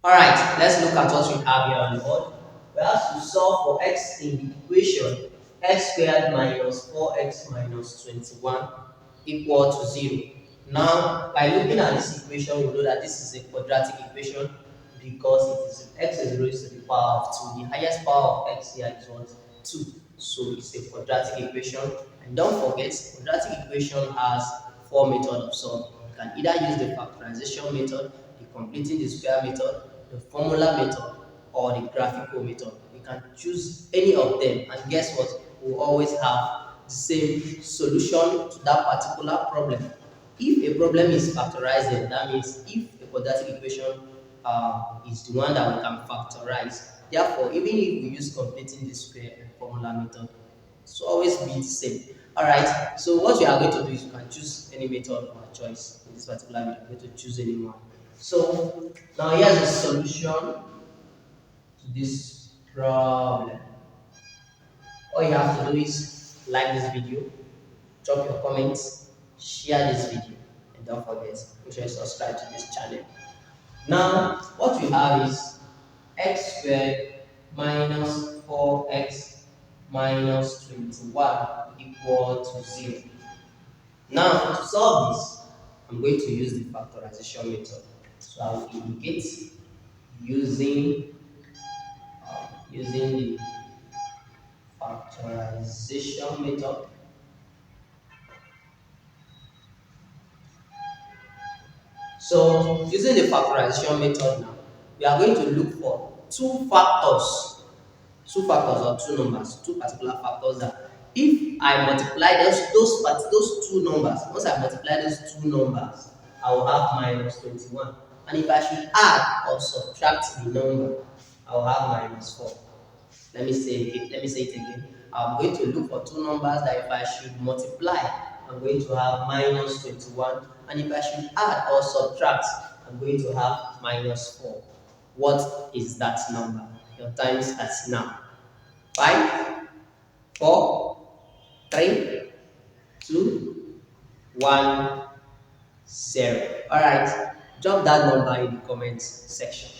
Alright, let's look at what we have here on the board. We have to solve for x in the equation x squared minus 4x minus 21 equal to 0. Now, by looking at this equation, we know that this is a quadratic equation because it is x is raised to the power of 2. The highest power of x here is what? 2. So it's a quadratic equation. And don't forget, quadratic equation has four methods of solving. You can either use the factorization method, the completing the square method, the formula method, or the graphical method. You can choose any of them, and guess what? We'll always have the same solution to that particular problem. If a problem is factorizing, that means if a quadratic equation is the one that we can factorize. Therefore, even if we use completing the square and formula method, it's always be the same. Alright, so what we are going to do is you can choose any method of our choice. In this particular video, I'm going to choose any one. So now here's a solution to this problem. All you have to do is like this video, drop your comments, share this video, and don't forget, make sure you subscribe to this channel. Now, what we have is x squared minus 4x minus 21 equal to 0. Now, to solve this, I'm going to use the factorization method. So I will indicate using using the factorization method. So using the factorization method now, we are going to look for two factors or two numbers, two particular factors that if I multiply those two numbers, once I multiply those two numbers, I will have minus 21. And if I should add or subtract the number, I will have minus 4. Let me say it again. I'm going to look for two numbers that if I should multiply, I'm going to have minus 21. And if I should add or subtract, I'm going to have minus 4. What is that number? Your time starts now. 5, 4, 3, 2, 1, 0. Alright, drop that number in the comments section.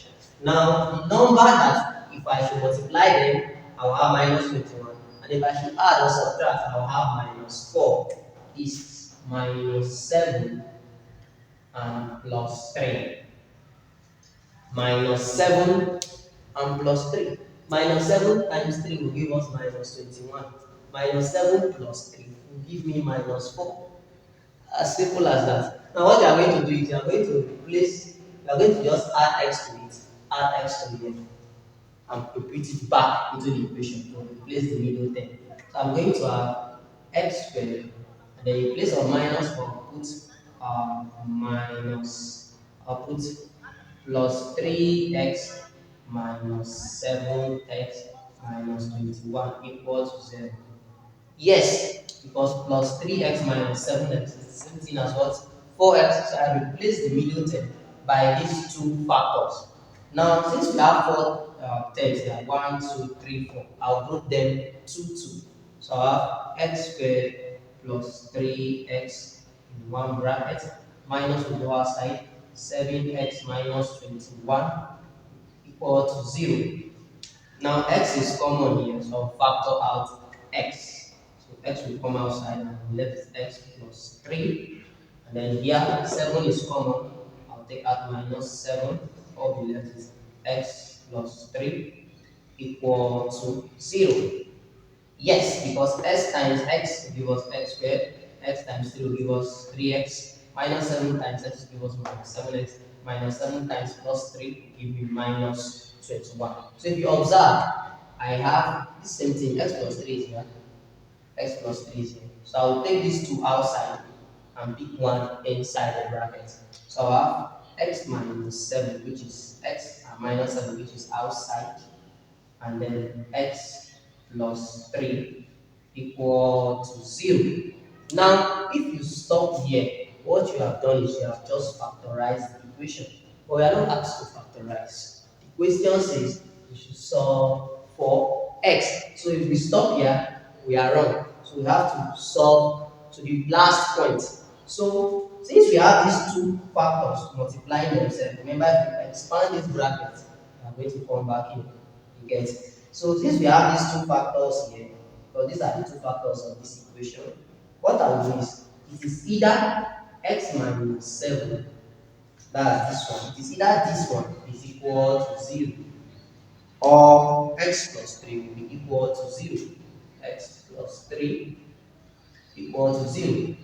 Now, the number that if I should multiply them, I will have minus 21. And if I should add or subtract, I will have minus 4. Is minus 7 and plus 3. Minus 7 and plus 3. Minus 7 times 3 will give us minus 21. Minus 7 plus 3 will give me minus 4. As simple as that. Now what you are going to do is you are going to replace, you are going to just add x to it, add x to it, and put it back into the equation to replace the middle term. So I'm going to have x squared, and then in place of minus 4, put minus, I'll put plus 3x minus 7x minus 21 equals to 0. Yes, because plus 3x minus 7x is the same thing as what? 4x. So I replace the middle term by these two factors. Now, since we have four terms here, 1, 2, 3, 4, I'll group them 2, 2. So I have x squared plus 3x in one bracket minus on the other side 7x minus 21 equal to 0. Now x is common here, so I'll factor out x. So x will come outside and I'm left with x plus 3. And then here 7 is common. I'll take out minus 7. All we left is x plus 3 equal to 0. Yes, because x times x will give us x squared, x times 3 will give us 3x, minus 7 times x will give us minus 7x, minus 7 times plus 3 will give me minus 21. So if you observe, I have the same thing, x plus 3 is here, x plus 3 is here. So I will take these two outside and pick one inside the bracket. So I have x minus 7, which is x minus 7, which is outside, and then x plus 3 equal to 0. Now, if you stop here, what you have done is you have just factorized the equation. But we are not asked to factorize. The question says you should solve for x. So if we stop here, we are wrong. So we have to solve to the last point. So since we have these two factors multiplying themselves, remember if we expand this bracket, we are going to come back here. You get it? So since we have these two factors here, because these are the two factors of this equation, what I will do is it is either x minus 7, that's this one, it is either this one is equal to 0, or x plus 3 will be equal to 0. X plus 3 equal to 0.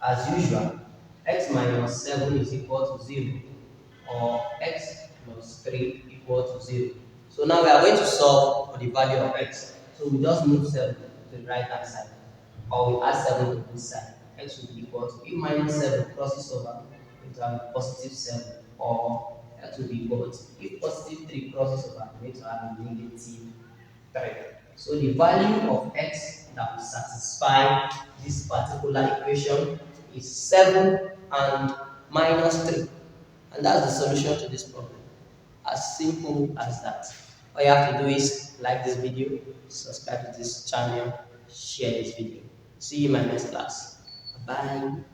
As usual, x minus 7 is equal to 0, or x plus 3 equal to 0. So now we are going to solve for the value of x. So we just move 7 to the right hand side, or we add 7 to this side. X will be equal to, if minus 7 crosses over, it will have positive 7, or x will be equal to, if positive 3 crosses over, we need to have a negative 3. So the value of x that will satisfy this particular equation is 7 and minus 3. And that's the solution to this problem. As simple as that. All you have to do is like this video, subscribe to this channel, share this video. See you in my next class. Bye.